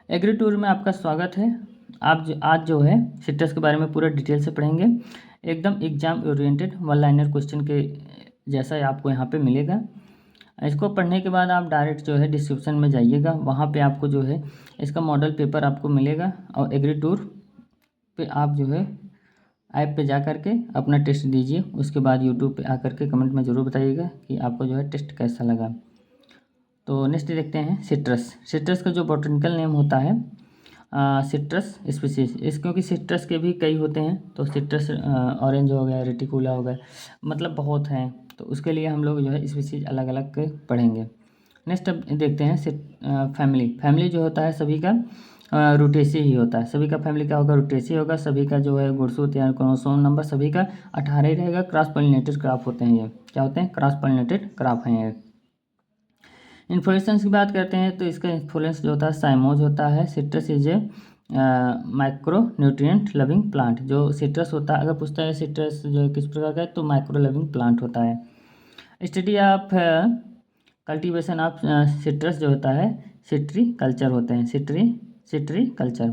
Agree tour में आपका स्वागत है। आज जो है सिट्रस के बारे में पूरा डिटेल से पढ़ेंगे। एकदम exam oriented one liner question के जैसा आपको यहाँ पे मिलेगा। इसको पढ़ने के बाद आप डायरेक्ट जो है डिस्क्रिप्शन में जाइएगा, वहाँ पे आपको जो है इसका मॉडल पेपर आपको मिलेगा और एग्री टूर पे आप जो है ऐप पे जा कर के अपना टेस्ट दीजिए। उसके बाद यूट्यूब पे आकर के कमेंट में ज़रूर बताइएगा कि आपको जो है टेस्ट कैसा लगा। तो नेक्स्ट देखते हैं सिट्रस का जो बॉटनिकल नेम होता है सिट्रस स्पीसीज। इस क्योंकि सिट्रस के भी कई होते हैं, तो सिट्रस ऑरेंज हो गया, रेटिकुला हो गया, मतलब बहुत हैं, तो उसके लिए हम लोग जो है स्पीसीज अलग अलग के पढ़ेंगे। नेक्स्ट अब देखते हैं फैमिली जो होता है सभी का रूटेसी ही होता है। सभी का फैमिली क्या होगा? रूटेसी होगा। सभी का जो है गुणसूत्र या क्रोमोसोम नंबर सभी का 18 ही रहेगा। क्रॉस पॉलिनेटेड क्रॉप होते हैं। ये क्या होते हैं? क्रॉस पॉलिनेटेड क्रॉप हैं ये। इन्फ्लोरेसेंस की बात करते हैं तो इसका इन्फ्लोरेंस जो होता है साइमोज होता है। Citrus is a micro nutrient loving plant. जो सिट्रस होता है, अगर पूछता है सिट्रस जो किस प्रकार का है, तो माइक्रो लविंग प्लांट होता है। Study of cultivation of citrus जो होता है सिट्री कल्चर होते हैं। सिट्री कल्चर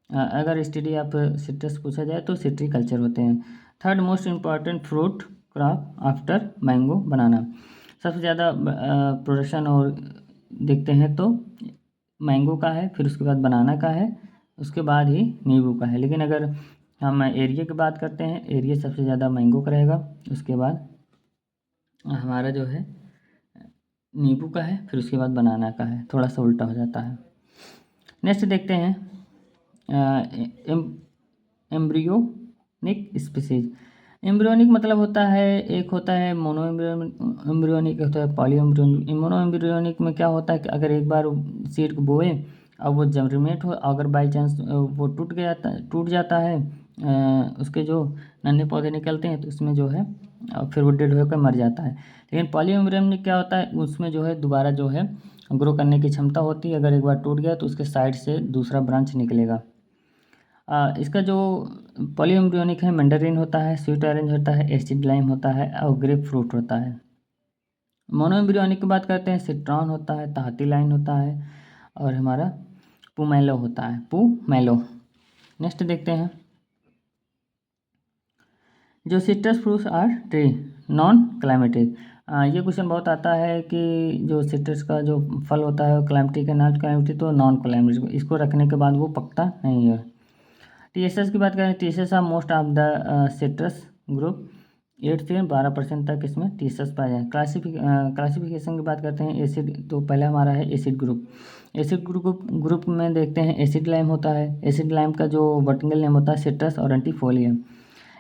अगर स्टडी ऑफ सिट्रस पूछा जाए तो सिट्री कल्चर होते हैं। Third most important fruit crop after mango banana. सबसे ज़्यादा प्रोडक्शन और देखते हैं तो मैंगो का है, फिर उसके बाद बनाना का है, उसके बाद ही नींबू का है। लेकिन अगर हम एरिया की बात करते हैं, एरिया सबसे ज़्यादा मैंगो का रहेगा, उसके बाद हमारा जो है नींबू का है, फिर उसके बाद बनाना का है। थोड़ा सा उल्टा हो जाता है। नेक्स्ट देखते हैं एम्ब्रियोनिक स्पीसीज। एम्ब्रियोनिक मतलब होता है, एक होता है मोनो एम्ब्रियोनिक, होता है पॉली एम्ब्रियोनिक। मोनो एम्ब्रियोनिक में क्या होता है कि अगर एक बार सीड को बोए और वो जर्मिनेट हो, अगर बाई चांस वो टूट जाता है, उसके जो नन्हे पौधे निकलते हैं तो उसमें जो है फिर वो डेड होकर मर जाता है। लेकिन पॉली एम्ब्रियोनिक क्या होता है, उसमें जो है दोबारा जो है ग्रो करने की क्षमता होती है। अगर एक बार टूट गया तो उसके साइड से दूसरा ब्रांच निकलेगा। इसका जो पॉलीएम्ब्रियोनिक है मैंडरीन होता है, स्वीट ऑरेंज होता है, एसिड लाइम होता है और ग्रेप फ्रूट होता है। मोनोएम्ब्रियोनिक की बात करते हैं, सिट्रॉन होता है, ताहती लाइन होता है और हमारा पुमेलो होता है, पुमेलो। नेक्स्ट देखते हैं जो citrus fruits are tree non climatic. ये क्वेश्चन बहुत आता है कि जो सिट्रस का जो फल होता है वो क्लाइमेटिक है नॉन क्लाइमेटिक, तो नॉन क्लाइमेटिक, इसको रखने के बाद वो पकता नहीं है। टीएसएस की बात करें, TSS are most of the citrus group 8 से 12% तक इसमें टीएसएस पाया जाए। क्लासिफिकेशन की बात करते हैं, एसिड, तो पहला हमारा है एसिड ग्रुप। एसिड ग्रुप में देखते हैं एसिड लाइम होता है। एसिड लाइम का जो बॉटनिकल नेम होता है सिट्रस ऑरेंटिफोलिया।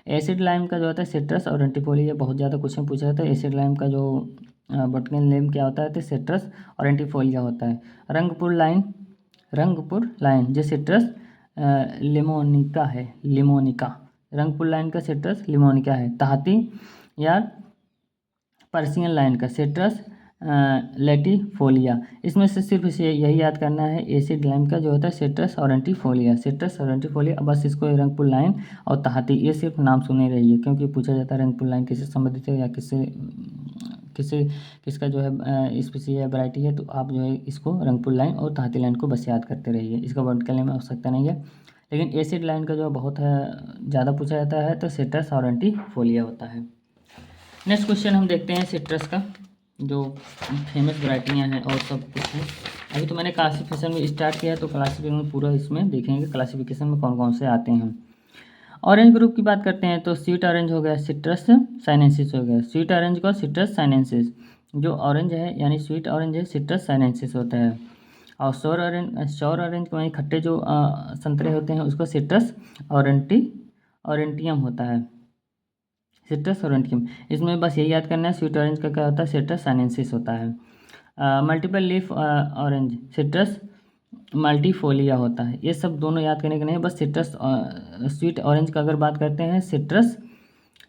एसिड लाइम का जो होता है सिट्रस ऑरेंटिफोलिया, बहुत ज़्यादा क्वेश्चन पूछा जाता है। एसिड लाइम का जो बॉटनिकल नेम क्या होता है, तो सिट्रस ऑरेंटिफोलिया होता है। रंगपुर लाइन जो सिट्रस लिमोनिका है, लिमोनिका। रंगपुर लाइन का सिट्रस लिमोनिका है। ताहती या पर्सियन लाइन का सिट्रस लेटिफोलिया। इसमें से सिर्फ इसे यही याद करना है, एसिड लाइम का जो होता है सिट्रस ऑरेंटिफोलिया, सिट्रस ऑरेंटिफोलिया। बस इसको रंगपुर लाइन और ताहती ये सिर्फ नाम सुने रहिए, क्योंकि पूछा जाता है रंगपुर लाइन किससे संबंधित है या किसका जो है स्पीसी है, वैरायटी है, तो आप जो है इसको रंगपुर लाइन और ताहती लाइन को बस याद करते रहिए। इसका वर्ड करने में आवश्यकता नहीं है। लेकिन एसिड लाइन का जो बहुत है ज़्यादा पूछा जाता है, तो सिट्रस ऑरेंटिफोलिया होता है। नेक्स्ट क्वेश्चन हम देखते हैं सिट्रस का जो फेमस वैरायटियाँ हैं और सब कुछ है। अभी तो मैंने क्लासिफिकेशन में स्टार्ट किया है, तो क्लासिफिकेशन में पूरा इसमें देखेंगे क्लासिफिकेशन में कौन कौन से आते हैं। ऑरेंज ग्रुप की बात करते हैं तो स्वीट ऑरेंज हो गया, सिट्रस साइनेंसिस हो गया। स्वीट ऑरेंज को सिट्रस साइनेंसिस, जो ऑरेंज है यानी स्वीट ऑरेंज है, सिट्रस साइनेंसिस होता है। और श्योर ऑरेंज वहीं खट्टे जो संतरे होते हैं उसको सिट्रस ऑरेंटियम होता है, सिट्रस ऑरेंटियम। इसमें बस यही याद करना है, स्वीट ऑरेंज का क्या होता है, सिट्रस साइनेंसिस होता है। मल्टीपल लीफ ऑरेंज सिट्रस मल्टीफोलिया होता है। ये सब दोनों याद करने के नहीं, बस सिट्रस स्वीट ऑरेंज का अगर बात करते हैं सिट्रस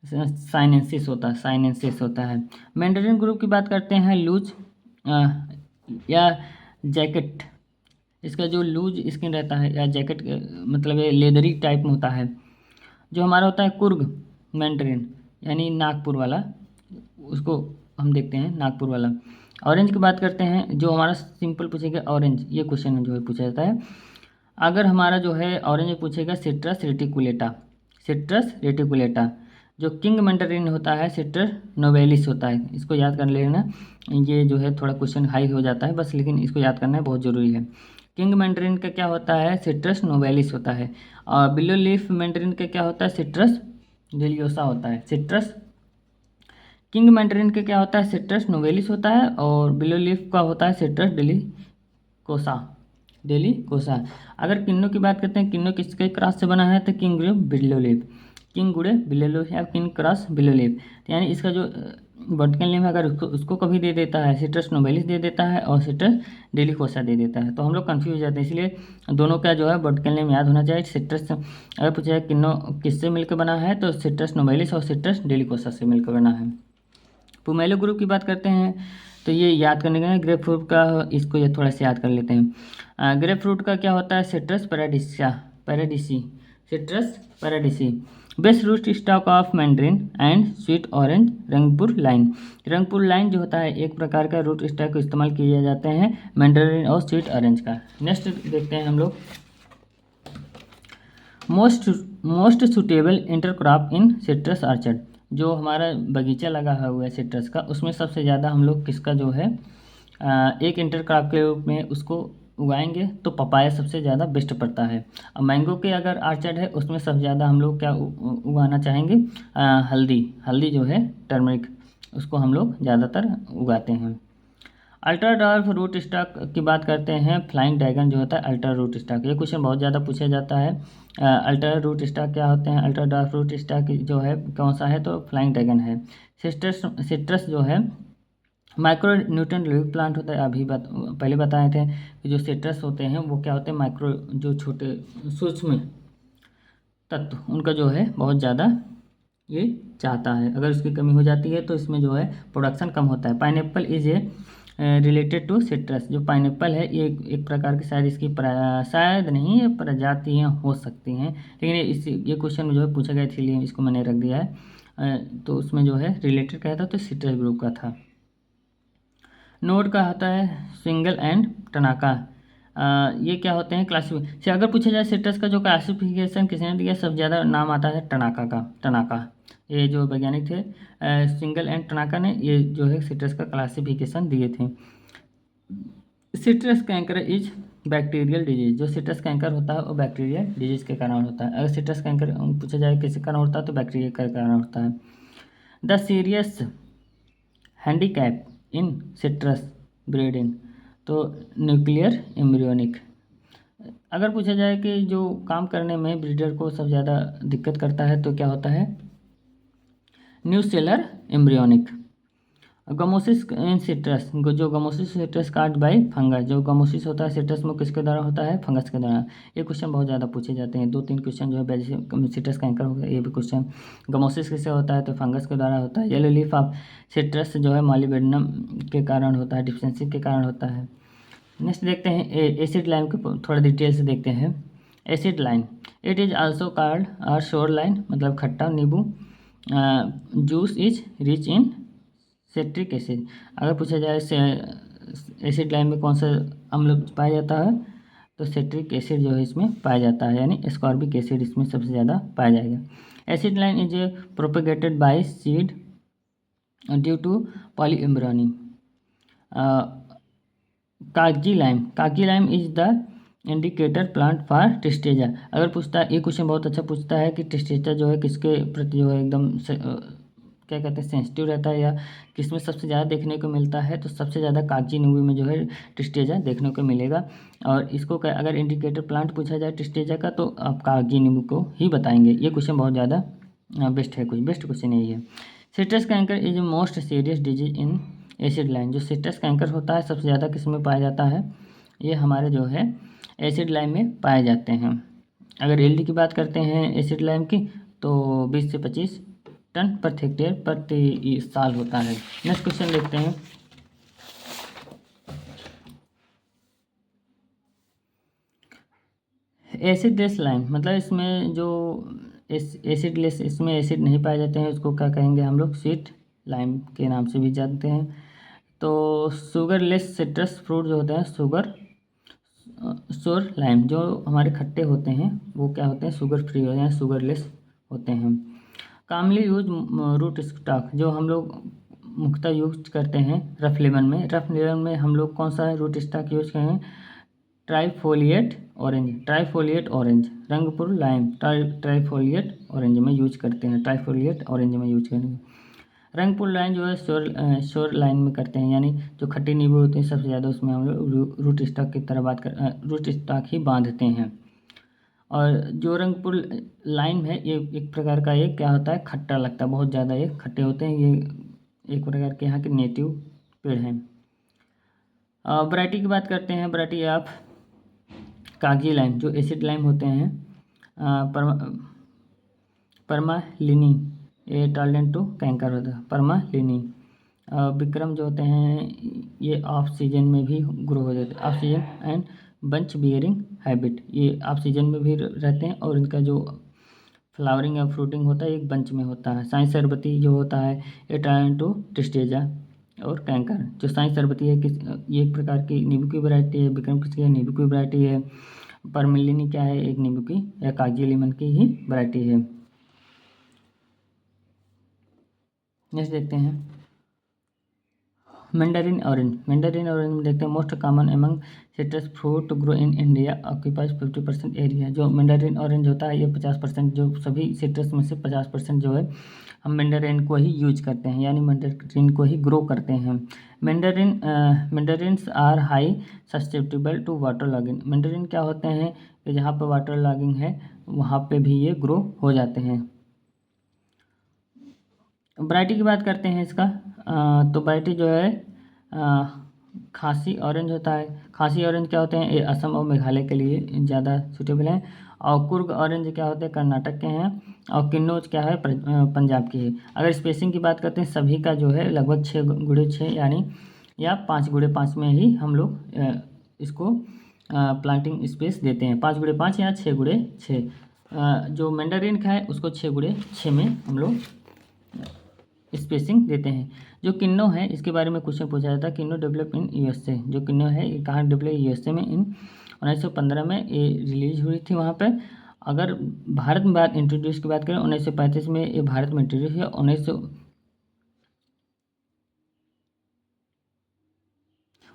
साइनेंसिस होता है। मैंडरीन ग्रुप की बात करते हैं, लूज या जैकेट। इसका जो लूज स्किन रहता है या जैकेट मतलब ये लेदरी टाइप में होता है। जो हमारा होता है कुर्ग मैंडरीन यानी नागपुर वाला, उसको हम देखते हैं नागपुर वाला। ऑरेंज की बात करते हैं, जो हमारा सिंपल पूछेगा ऑरेंज, ये क्वेश्चन जो है पूछा जाता है। अगर हमारा जो है ऑरेंज में पूछेगा सिट्रस रेटिकुलेटा, सिट्रस रेटिकुलेटा। जो किंग मैंडरिन होता है सिट्रस नोवेलिस होता है, इसको याद कर लेना। ये जो है थोड़ा क्वेश्चन हाई हो जाता है बस, लेकिन इसको याद करना बहुत ज़रूरी है। किंग मैंडरिन का क्या होता है, सिट्रस नोवेलिस होता है। और बिलो लीफ मैंडरिन का क्या होता है, सिट्रस डेलियोसा होता है। सिट्रस किंग मैंडरिन का क्या होता है, सिट्रस नोवेलिस होता है, और बिलो लीफ का होता है सिट्रस डेलिकोसा, डेलिकोसा। अगर किन्नू की बात करते हैं, किन्नू किसके क्रॉस से बना है, तो किंग गुड़े बिलो लीफ, किंग गुड़े बिलो लीफ या किंग क्रॉस बिलो लीफ। यानी इसका जो वर्टिकल नेम है, अगर उसको कभी दे देता है, सिट्रस नोवेलिस दे देता है और सिट्रस डेलिकोसा दे देता है, तो हम लोग कंफ्यूज हो जाते हैं। इसलिए दोनों का जो है वर्टिकल नेम याद होना चाहिए। सिट्रस अगर पूछा जाए किन्नो किससे मिलकर बना है, तो सिट्रस नोवेलिस और सिट्रस डेलिकोसा से मिलकर बना है। पुमेलो ग्रुप की बात करते हैं, तो ये याद करने का ग्रेप फ्रूट का, इसको ये थोड़ा सा याद कर लेते हैं। ग्रेप फ्रूट का क्या होता है, citrus paradisia, paradisi, citrus paradisi. Best root stock of mandarin and sweet orange Rangpur lime. Rangpur lime जो होता है एक प्रकार का रूट स्टॉक को इस्तेमाल किए जाते हैं मैंड्रिन और स्वीट ऑरेंज का। नेक्स्ट देखते हैं हम लोग, मोस्ट सुटेबल इंटरक्रॉप इन सिट्रस आर्चर्ड। जो हमारा बगीचा लगा हुआ है सिट्रस का, उसमें सबसे ज़्यादा हम लोग किसका जो है एक इंटरक्रॉप के रूप में उसको उगाएंगे, तो पपाया सबसे ज़्यादा बेस्ट पड़ता है। अब मैंगो के अगर आर्चर्ड है, उसमें सबसे ज़्यादा हम लोग क्या उगाना चाहेंगे, हल्दी, हल्दी जो है टर्मरिक, उसको हम लोग ज़्यादातर उगाते हैं। अल्ट्रा डॉल्फ रूट स्टॉक की बात करते हैं, फ्लाइंग ड्रैगन जो होता है अल्ट्रा रूट स्टॉक, ये क्वेश्चन बहुत ज़्यादा पूछा जाता है। अल्ट्रा रूट स्टॉक क्या होते हैं, अल्ट्रा डॉल्फ रूट स्टॉक जो है कौन सा है, तो फ्लाइंग ड्रैगन है। सिट्रस जो है माइक्रो न्यूट्रन लिविंग प्लांट होता है। अभी पहले बताए थे कि जो सिट्रस होते हैं वो क्या होते हैं, माइक्रो, जो छोटे सूक्ष्म तत्व, उनका जो है बहुत ज़्यादा ये चाहता है। अगर उसकी कमी हो जाती है तो इसमें जो है प्रोडक्शन कम होता है। Pineapple is a related to citrus. जो पाइनएप्पल है ये एक प्रकार की, शायद इसकी शायद नहीं, ये प्रजातियाँ हो सकती हैं, लेकिन ये क्वेश्चन जो है पूछा गया, इसलिए इसको मैंने रख दिया है। तो उसमें जो है रिलेटेड क्या था, तो सिट्रस ग्रुप का था। नोड का होता है सिंगल एंड टनाका। ये क्या होते हैं, क्लासिफिकेशन। अगर पूछा जाए सिट्रस का जो क्लासिफिकेशन किसने दिया, सबसे ज़्यादा नाम आता है टनाका का। टनाका, ये जो वैज्ञानिक थे सिंगल एंड टनाका ने ये जो है सिट्रस का क्लासिफिकेशन दिए थे। Citrus canker is bacterial disease. जो सिट्रस कैंकर होता है वो बैक्टीरियल डिजीज के कारण होता है। अगर सिट्रस कैंकर पूछा जाए किसके कारण होता है, तो बैक्टीरिया के कारण होता है। The serious handicap in citrus breeding, तो न्यूक्लियर एम्ब्रियोनिक। अगर पूछा जाए कि जो काम करने में ब्रीडर को सबसे ज़्यादा दिक्कत करता है, तो क्या होता है, न्यूसेलर एम्ब्रियोनिक। गमोसिस इन सिट्रस, जो गमोसिस सिट्रस काट बाय फंगस। जो गमोसिस होता है सिट्रस में किसके द्वारा होता है, फंगस के द्वारा। ये क्वेश्चन बहुत ज़्यादा पूछे जाते हैं, 2-3 क्वेश्चन जो है सिट्रस कैंकर हो गया, ये भी क्वेश्चन। गमोसिस किससे होता है, तो फंगस के द्वारा होता है। येलो लीफ ऑफ सिट्रस जो है मॉलिबेडनम के कारण होता है, डिफिशियंसी के कारण होता है। नेक्स्ट देखते हैं एसिड लाइन को थोड़ा डिटेल से देखते हैं। Acid line, it is also called और शोर लाइन, मतलब खट्टा नींबू। Juice is rich in citric acid. अगर पूछा जाए एसिड लाइन में कौन सा अम्ल पाया जाता है, तो सिट्रिक एसिड जो है इसमें पाया जाता है, यानी एस्कॉर्बिक एसिड इसमें सबसे ज़्यादा पाया जाएगा। Acid lime is propagated by seed due to polyembryony. Kagzi lime is the indicator plant for tristeza. अगर पूछता है, ये क्वेश्चन बहुत अच्छा पूछता है कि टिस्टेजा जो है किसके प्रति जो है एकदम क्या कहते हैं, सेंसिटिव रहता है, या किसमें सबसे ज़्यादा देखने को मिलता है, तो सबसे ज़्यादा कागजी नींबू में जो है टिस्टेजा देखने को मिलेगा। और इसको अगर इंडिकेटर प्लांट पूछा जाए टिस्टेजा का, तो आप कागजी नींबू को ही बताएंगे। ये क्वेश्चन बहुत ज़्यादा बेस्ट है, कुछ बेस्ट क्वेश्चन यही है। Citrus canker is most serious disease in acid line. जो सिट्रस कैंकर होता है सबसे ज़्यादा किस में पाया जाता है, ये हमारे जो है एसिड लाइन में पाए जाते हैं। अगर एलडी की बात करते हैं एसिड लाइन की, तो 20 से 25 टन पर हेक्टेयर प्रति साल होता है। नेक्स्ट क्वेश्चन देखते हैं। एसिडलेस लाइम, मतलब इसमें जो एसिडलेस, इसमें एसिड नहीं पाए जाते हैं, उसको क्या कहेंगे हम लोग, स्वीट लाइम के नाम से भी जानते हैं। तो शुगरलेस सिट्रस फ्रूट जो होते हैं, श्योर लाइम, जो हमारे खट्टे होते हैं वो क्या होते हैं, शुगर फ्री होते हैं, शुगरलेस होते हैं। कामली यूज रूट स्टॉक, जो हम लोग मुख्यतः यूज करते हैं रफ लेमन में। रफ लेमन में हम लोग कौन सा रूट स्टॉक यूज करें, trifoliate orange, trifoliate orange, Rangpur lime, trifoliate orange में यूज करते हैं, ट्राइफोलिएट ऑरेंज में यूज करेंगे। रंगपुर लाइन जो है श्योर लाइन में करते हैं, यानी जो खट्टी नींबू होते हैं सबसे ज़्यादा उसमें हम लोग रूट स्टॉक की तरह रूट स्टॉक ही बांधते हैं। और जो रंगपुर लाइन है ये एक प्रकार का, ये क्या होता है, खट्टा लगता है, बहुत ज़्यादा ये खट्टे होते हैं। ये एक प्रकार के यहाँ के नेटिव पेड़ हैं। वैरायटी की बात करते हैं, वैरायटी ऑफ कागजी लाइम, जो एसिड लाइम होते हैं, परमालिनी, ये टॉलरेंट टू कैंकर होता है, परमालिनी। विक्रम जो होते हैं ये ऑफ सीजन में भी ग्रो हो जाते हैं, off season and bunch bearing habit, ये ऑफ सीजन में भी रहते हैं और इनका जो फ्लावरिंग या फ्रूटिंग होता है एक बंच में होता है। साई सरबती जो होता है ये टॉलरेंट टू टिस्टेजा और कैंकर। जो साई सरबती है ये एक प्रकार की नींबू की वैरायटी है, विक्रम किसकी है, नींबू की वैरायटी है। परमिलिनी क्या है, एक नींबू की या कागजी लेमन की ही वैरायटी है। नेक्स्ट देखते हैं मैंडरिन ऑरेंज। मैंडरिन ऑरेंज में देखते हैं most common among citrus fruit grow in India occupies 50% area. जो मैंडरिन ऑरेंज होता है ये 50%, जो सभी सिट्रस में से 50% जो है हम मैंडरिन को ही यूज करते हैं, यानी मैंडरिन को ही ग्रो करते हैं। Mandarins are high susceptible to water logging. Mandarin क्या होते हैं कि जहाँ पर वाटर लॉगिंग है वहाँ पे भी ये ग्रो हो जाते हैं। वैरायटी की बात करते हैं इसका, तो वैरायटी जो है खासी ऑरेंज होता है। खासी ऑरेंज क्या होते हैं, ये असम और मेघालय के लिए ज़्यादा सूटेबल हैं। और कुर्ग ऑरेंज क्या होते हैं, कर्नाटक के हैं। और किन्नौज क्या है, पंजाब की है। अगर स्पेसिंग की बात करते हैं सभी का जो है लगभग 6x6 यानी या 5x5 में ही हम लोग इसको प्लांटिंग स्पेस देते हैं, 5x5 या 6x6। जो मैंडरिन का है उसको 6x6 में हम लोग स्पेसिंग देते हैं। जो किन्नो है इसके बारे में क्वेश्चन पूछा जाता है, किन्नो डेवलप इन यूएसए। जो किन्नो है ये कहाँ डेवलप, यूएसए में इन 1915 में ये रिलीज हुई थी वहाँ पे। अगर भारत में बात इंट्रोड्यूस की बात करें 1935 में ये भारत में इंट्रोड्यूस हुआ।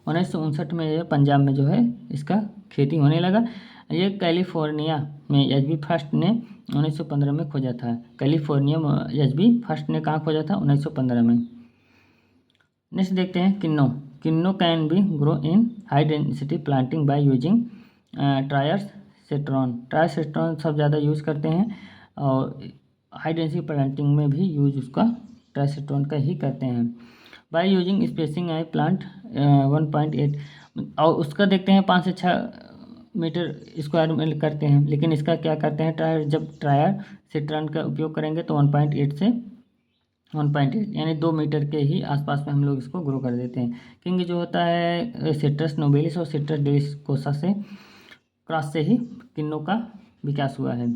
1959 में ये पंजाब में जो है इसका खेती होने लगा। ये कैलिफोर्निया में एचबी फर्स्ट ने 1915 में खोजा था। कैलिफोर्निया में एचबी फर्स्ट ने कहाँ खोजा था, 1915 में। नेक्स्ट देखते हैं Kinnow. Kinnow can be grow in high density planting by using ट्रायसेट्रॉन। ट्रायसेट्रॉन सब ज़्यादा यूज़ करते हैं और हाई डेंसिटी प्लांटिंग में भी यूज उसका ट्रायसेट्रॉन का ही करते हैं। By using spacing I plant 1.8, और उसका देखते हैं 5 से 6 मीटर स्क्वायर में करते हैं। लेकिन इसका क्या करते हैं, जब ट्रायसेट्रॉन का उपयोग करेंगे तो 1.8 से 1.8 यानी 2 मीटर के ही आसपास में हम लोग इसको ग्रो कर देते हैं। क्योंकि जो होता है सिट्रस नोबेलिस और सिट्रस डेलिकोसा से क्रॉस से ही किन्नो का विकास हुआ है।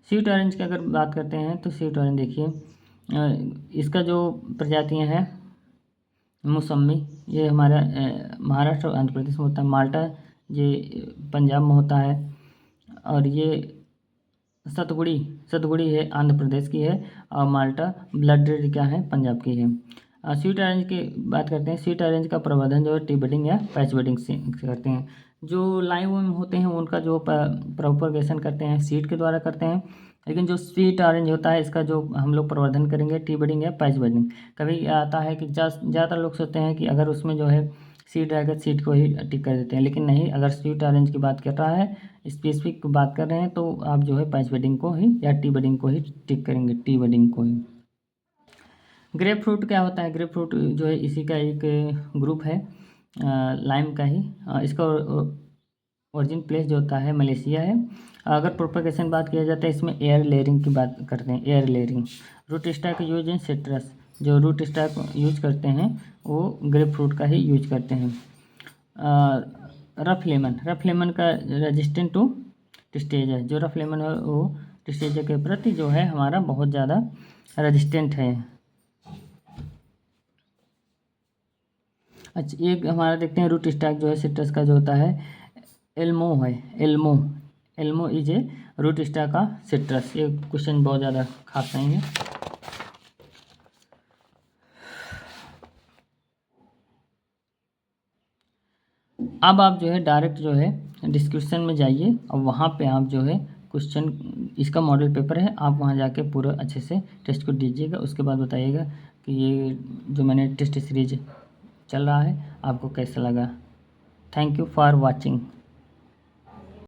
स्वीट ऑरेंज की अगर बात करते हैं तो स्वीट ऑरेंज देखिए इसका जो प्रजातियां हैं, मौसमी ये हमारा महाराष्ट्र और आंध्र प्रदेश में होता है। माल्टा ये पंजाब में होता है। और ये सतगुड़ी है आंध्र प्रदेश की है। और माल्टा ब्लड रेड क्या है, पंजाब की है। स्वीट ऑरेंज की बात करते हैं। स्वीट ऑरेंज का प्रवर्धन जो है टी बडिंग या पैच बडिंग से करते हैं। जो लाइव होते हैं उनका जो प्रोपगेशन करते हैं सीड के द्वारा करते हैं। लेकिन जो स्वीट ऑरेंज होता है इसका जो हम लोग प्रवर्धन करेंगे टी बडिंग या पैच बडिंग। कभी आता है कि ज़्यादातर लोग सोचते हैं कि अगर उसमें जो है सीड रहेगा सीड को ही टिक कर देते हैं, लेकिन नहीं। अगर स्वीट ऑरेंज की बात कर रहा है, स्पेसिफिक बात कर रहे हैं, तो आप जो है पैच बडिंग को ही या टी बडिंग को ही टिक करेंगे, टी बडिंग को ही। ग्रेप फ्रूट क्या होता है, ग्रेप फ्रूट जो है इसी का एक ग्रुप है लाइम का ही। इसका ओरिजिन प्लेस जो होता है मलेशिया है। अगर प्रोपगेशन बात किया जाता है इसमें एयर लेयरिंग की बात करते हैं, air layering. Root stock use in citrus, जो रूट स्टॉक यूज करते हैं वो ग्रेप फ्रूट का ही यूज करते हैं। रफ लेमन का रेजिस्टेंट टू टिस्टेजा है। जो रफ लेमन है वो टिस्टेजा के प्रति जो है हमारा बहुत ज़्यादा रेजिस्टेंट है। अच्छा, एक हमारा देखते हैं रूट स्टॉक जो है सिट्रस का जो होता है एल्मो है। Elmo Elmo is a root stock का सिट्रस। ये क्वेश्चन बहुत ज़्यादा खास नहीं है। अब आप जो है डायरेक्ट जो है डिस्क्रिप्शन में जाइए और वहाँ पे आप जो है क्वेश्चन, इसका मॉडल पेपर है, आप वहाँ जाके पूरा अच्छे से टेस्ट को दीजिएगा। उसके बाद बताइएगा कि ये जो मैंने टेस्ट सीरीज चल रहा है आपको कैसा लगा। Thank you for watching.